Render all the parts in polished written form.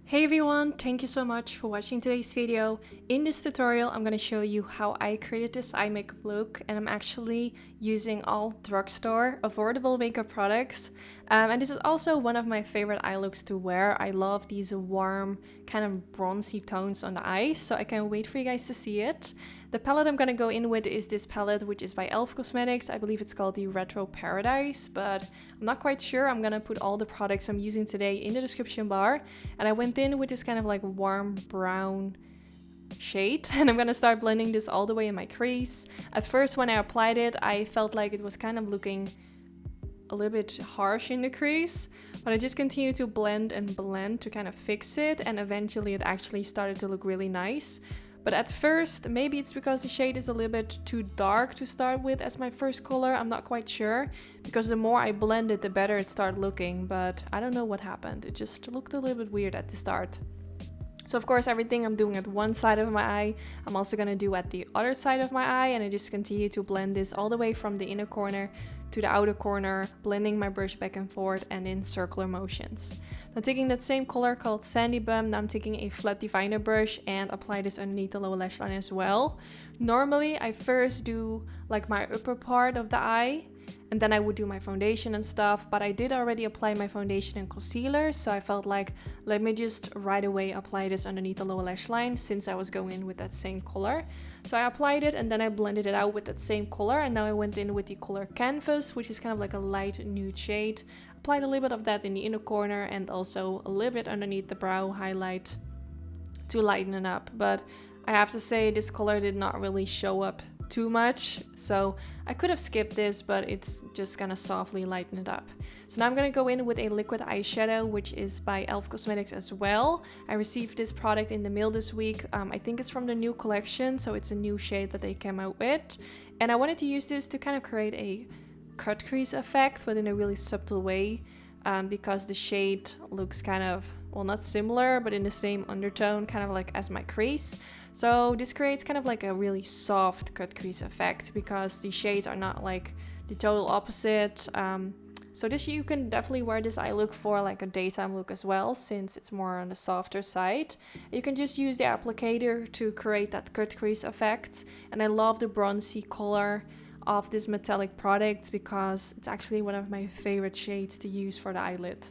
Hey everyone, thank you so much for watching today's video. In this tutorial, I'm going to show you how I created this eye makeup look, and I'm actually using all Drugstore affordable makeup products. And this is also one of my favorite eye looks to wear. I love these warm, kind of bronzy tones on the eyes, so I can't wait for you guys to see it. The palette I'm going to go in with is this palette, which is by e.l.f. Cosmetics. I believe it's called the Retro Paradise, but I'm not quite sure. I'm going to put all the products I'm using today in the description bar. And I went in with this kind of like warm brown shade, and I'm going to start blending this all the way in my crease. At first, when I applied it, I felt like it was kind of looking a little bit harsh in the crease, but I just continued to blend and blend to kind of fix it, and eventually it actually started to look really nice. But at first, maybe it's because the shade is a little bit too dark to start with as my first color. I'm not quite sure, because the more I blend it, the better it started looking. But I don't know what happened. It just looked a little bit weird at the start. So of course, everything I'm doing at one side of my eye, I'm also going to do at the other side of my eye. And I just continue to blend this all the way from the inner corner to the outer corner, blending my brush back and forth and in circular motions. Now taking that same color called Sandy Bum, now I'm taking a flat definer brush and apply this underneath the lower lash line as well. Normally I first do like my upper part of the eye, and then I would do my foundation and stuff, but I did already apply my foundation and concealer, so I felt like, let me just right away apply this underneath the lower lash line since I was going in with that same color. So I applied it and then I blended it out with that same color, and now I went in with the color Canvas, which is kind of like a light nude shade. Applied a little bit of that in the inner corner and also a little bit underneath the brow highlight to lighten it up. But I have to say, this color did not really show up too much, so I could have skipped this, but it's just gonna softly lighten it up. So now I'm gonna go in with a liquid eyeshadow, which is by e.l.f. Cosmetics as well. I received this product in the mail this week. I think it's from the new collection, so it's a new shade that they came out with, and I wanted to use this to kind of create a cut crease effect, but in a really subtle way, because the shade looks kind of, well, not similar, but in the same undertone, kind of like as my crease. So this creates kind of like a really soft cut crease effect, because the shades are not like the total opposite. So this, you can definitely wear this eye look for like a daytime look as well, since it's more on the softer side. You can just use the applicator to create that cut crease effect. And I love the bronzy color of this metallic product because it's actually one of my favorite shades to use for the eyelid.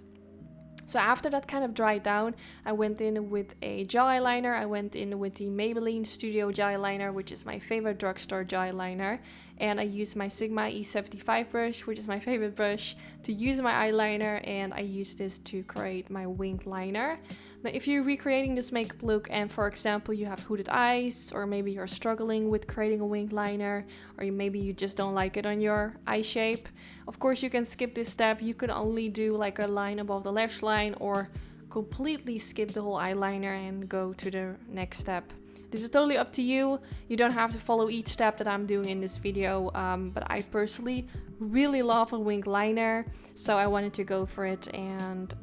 So after that kind of dried down, I went in with a gel eyeliner. I went in with the Maybelline Studio Gel Eyeliner, which is my favorite drugstore gel eyeliner. And I used my Sigma E75 brush, which is my favorite brush, to use my eyeliner. And I used this to create my winged liner. Now, if you're recreating this makeup look and, for example, you have hooded eyes, or maybe you're struggling with creating a winged liner, or maybe you just don't like it on your eye shape, of course you can skip this step. You could only do like a line above the lash line, or completely skip the whole eyeliner and go to the next step. This is totally up to you. You don't have to follow each step that I'm doing in this video, but I personally really love a winged liner, so I wanted to go for it, and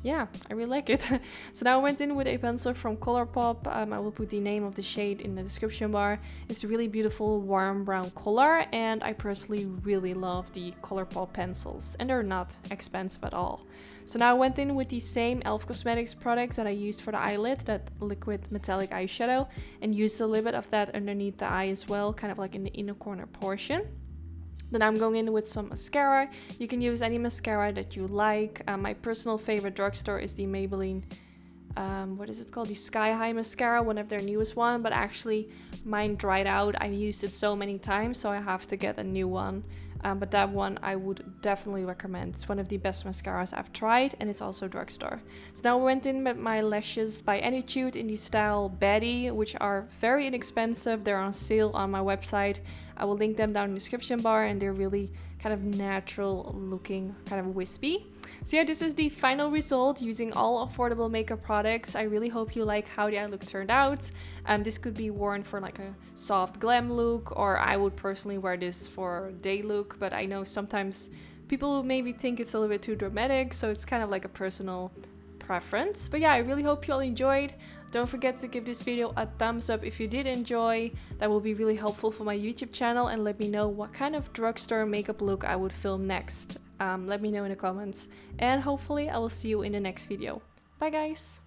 yeah, I really like it. So now I went in with a pencil from Colourpop. I will put the name of the shade in the description bar. It's a really beautiful warm brown color, and I personally really love the Colourpop pencils, and they're not expensive at all. So now I went in with the same e.l.f. Cosmetics products that I used for the eyelid, that liquid metallic eyeshadow, and used a little bit of that underneath the eye as well, kind of like in the inner corner portion. Then I'm going in with some mascara. You can use any mascara that you like. My personal favorite drugstore is the Maybelline, what is it called? The Sky High mascara, one of their newest one. But actually, mine dried out. I've used it so many times, so I have to get a new one. But that one I would definitely recommend. It's one of the best mascaras I've tried, and it's also drugstore. So now I went in with my lashes by Attitude in the style Betty, which are very inexpensive. They're on sale on my website. I will link them down in the description bar, and they're really kind of natural looking, kind of wispy. So yeah, this is the final result using all affordable makeup products. I really hope you like how the eye look turned out. This could be worn for like a soft glam look, or I would personally wear this for a day look, but I know sometimes people maybe think it's a little bit too dramatic, so it's kind of like a personal preference. But yeah, I really hope you all enjoyed. Don't forget to give this video a thumbs up if you did enjoy. That will be really helpful for my YouTube channel, and let me know what kind of drugstore makeup look I would film next. Let me know in the comments, and hopefully I will see you in the next video. Bye guys!